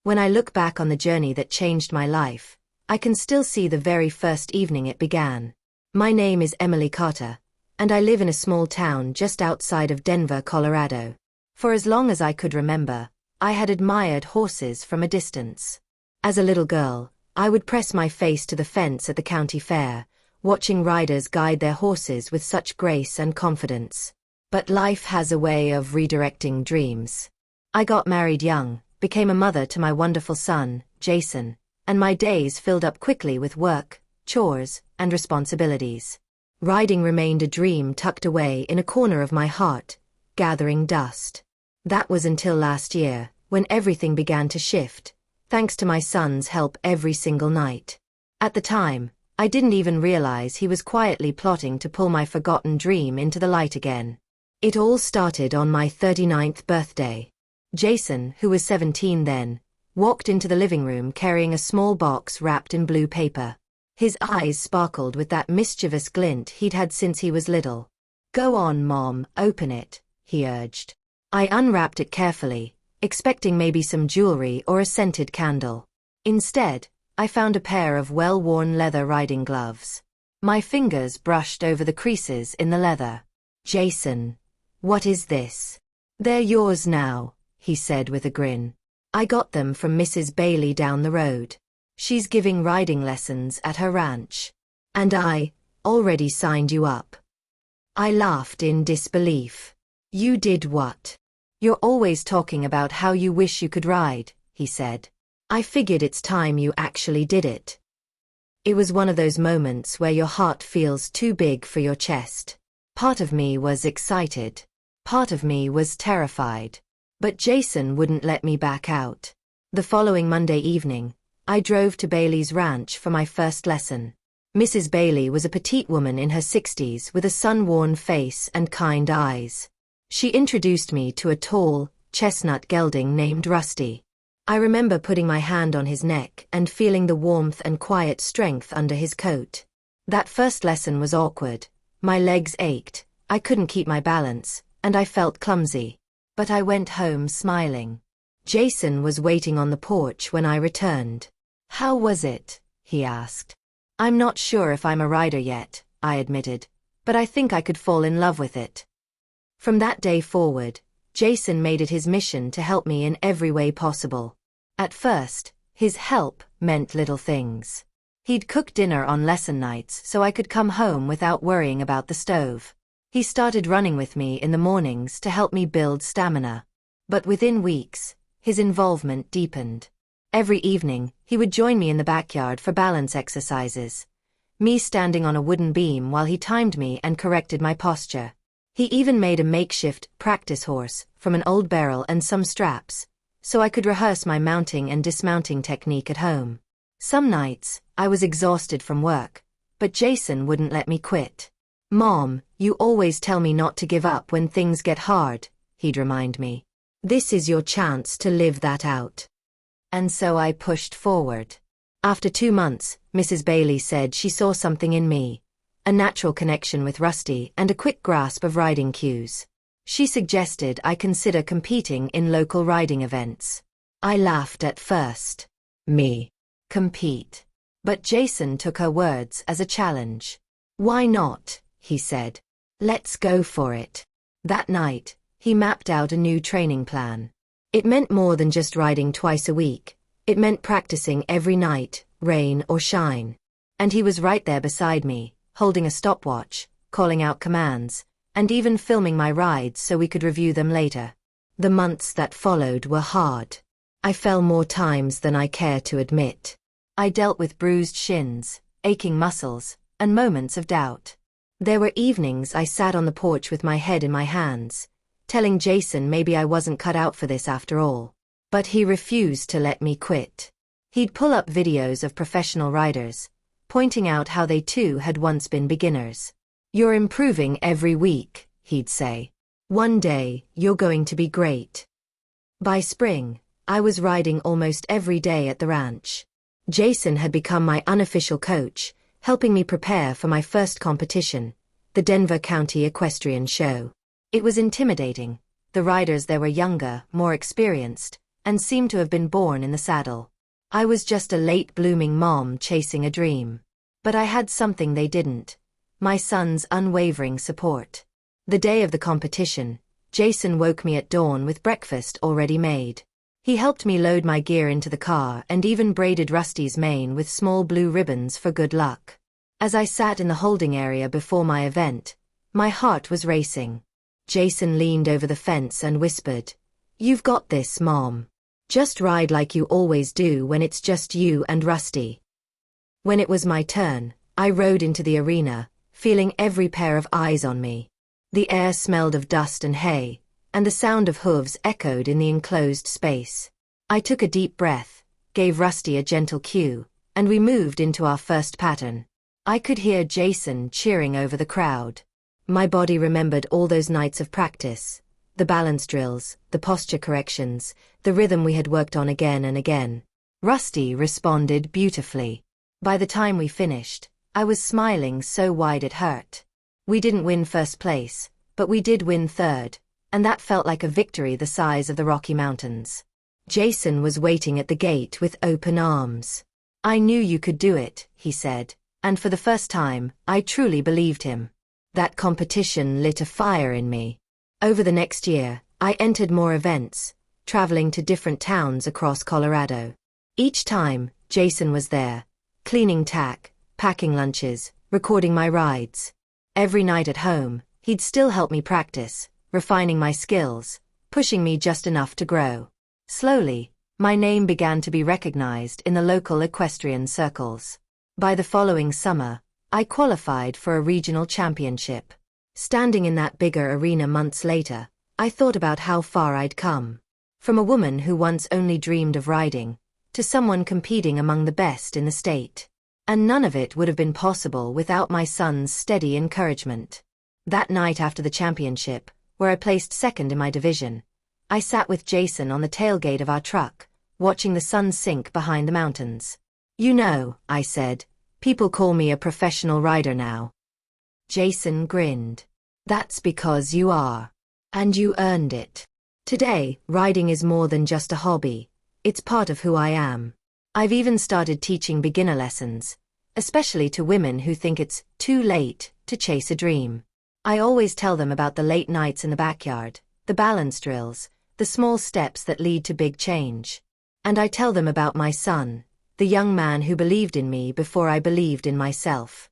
When I look back on the journey that changed my life, I can still see the very first evening it began. My name is Emily Carter, and I live in a small town just outside of Denver, Colorado. For as long as I could remember, I had admired horses from a distance. As a little girl, I would press my face to the fence at the county fair, watching riders guide their horses with such grace and confidence. But life has a way of redirecting dreams. I got married young, became a mother to my wonderful son, Jason, and my days filled up quickly with work, chores, and responsibilities. Riding remained a dream tucked away in a corner of my heart, gathering dust. That was until last year, when everything began to shift, thanks to my son's help every single night. At the time, I didn't even realize he was quietly plotting to pull my forgotten dream into the light again. It all started on my 39th birthday. Jason, who was 17 then, walked into the living room carrying a small box wrapped in blue paper. His eyes sparkled with that mischievous glint he'd had since he was little. "Go on, Mom, open it," he urged. I unwrapped it carefully, expecting maybe some jewelry or a scented candle. Instead, I found a pair of well-worn leather riding gloves. My fingers brushed over the creases in the leather. "Jason, what is this?" "They're yours now," he said with a grin. "I got them from Mrs. Bailey down the road. She's giving riding lessons at her ranch. And I already signed you up." I laughed in disbelief. "You did what?" "You're always talking about how you wish you could ride," he said. "I figured it's time you actually did it." It was one of those moments where your heart feels too big for your chest. Part of me was excited. Part of me was terrified. But Jason wouldn't let me back out. The following Monday evening, I drove to Bailey's ranch for my first lesson. Mrs. Bailey was a petite woman in her 60s with a sun-worn face and kind eyes. She introduced me to a tall, chestnut gelding named Rusty. I remember putting my hand on his neck and feeling the warmth and quiet strength under his coat. That first lesson was awkward. My legs ached, I couldn't keep my balance, and I felt clumsy. But I went home smiling. Jason was waiting on the porch when I returned. "How was it?" he asked. "I'm not sure if I'm a rider yet," I admitted, "but I think I could fall in love with it." From that day forward, Jason made it his mission to help me in every way possible. At first, his help meant little things. He'd cook dinner on lesson nights so I could come home without worrying about the stove. He started running with me in the mornings to help me build stamina. But within weeks, his involvement deepened. Every evening, he would join me in the backyard for balance exercises. Me standing on a wooden beam while he timed me and corrected my posture. He even made a makeshift practice horse from an old barrel and some straps, so I could rehearse my mounting and dismounting technique at home. Some nights, I was exhausted from work, but Jason wouldn't let me quit. "Mom, you always tell me not to give up when things get hard," he'd remind me. "This is your chance to live that out." And so I pushed forward. After 2 months, Mrs. Bailey said she saw something in me. A natural connection with Rusty and a quick grasp of riding cues. She suggested I consider competing in local riding events. I laughed at first. Me? Compete? But Jason took her words as a challenge. "Why not?" he said. "Let's go for it." That night, he mapped out a new training plan. It meant more than just riding twice a week. It meant practicing every night, rain or shine. And he was right there beside me, holding a stopwatch, calling out commands, and even filming my rides so we could review them later. The months that followed were hard. I fell more times than I care to admit. I dealt with bruised shins, aching muscles, and moments of doubt. There were evenings I sat on the porch with my head in my hands, telling Jason maybe I wasn't cut out for this after all. But he refused to let me quit. He'd pull up videos of professional riders, pointing out how they too had once been beginners. "You're improving every week," he'd say. "One day, you're going to be great." By spring, I was riding almost every day at the ranch. Jason had become my unofficial coach, helping me prepare for my first competition, the Denver County Equestrian Show. It was intimidating. The riders there were younger, more experienced, and seemed to have been born in the saddle. I was just a late-blooming mom chasing a dream. But I had something they didn't: my son's unwavering support. The day of the competition, Jason woke me at dawn with breakfast already made. He helped me load my gear into the car and even braided Rusty's mane with small blue ribbons for good luck. As I sat in the holding area before my event, my heart was racing. Jason leaned over the fence and whispered, "You've got this, Mom. Just ride like you always do when it's just you and Rusty." When it was my turn, I rode into the arena, feeling every pair of eyes on me. The air smelled of dust and hay, and the sound of hooves echoed in the enclosed space. I took a deep breath, gave Rusty a gentle cue, and we moved into our first pattern. I could hear Jason cheering over the crowd. My body remembered all those nights of practice, the balance drills, the posture corrections, the rhythm we had worked on again and again. Rusty responded beautifully. By the time we finished, I was smiling so wide it hurt. We didn't win first place, but we did win third, and that felt like a victory the size of the Rocky Mountains. Jason was waiting at the gate with open arms. "I knew you could do it," he said, and for the first time, I truly believed him. That competition lit a fire in me. Over the next year, I entered more events, traveling to different towns across Colorado. Each time, Jason was there, cleaning tack, packing lunches, recording my rides. Every night at home, he'd still help me practice, refining my skills, pushing me just enough to grow. Slowly, my name began to be recognized in the local equestrian circles. By the following summer, I qualified for a regional championship. Standing in that bigger arena months later, I thought about how far I'd come. From a woman who once only dreamed of riding, to someone competing among the best in the state. And none of it would have been possible without my son's steady encouragement. That night after the championship, where I placed second in my division, I sat with Jason on the tailgate of our truck, watching the sun sink behind the mountains. "You know," I said, "people call me a professional rider now." Jason grinned. "That's because you are. And you earned it. Today, riding is more than just a hobby. It's part of who I am. I've even started teaching beginner lessons, especially to women who think it's too late to chase a dream. I always tell them about the late nights in the backyard, the balance drills, the small steps that lead to big change. And I tell them about my son, the young man who believed in me before I believed in myself.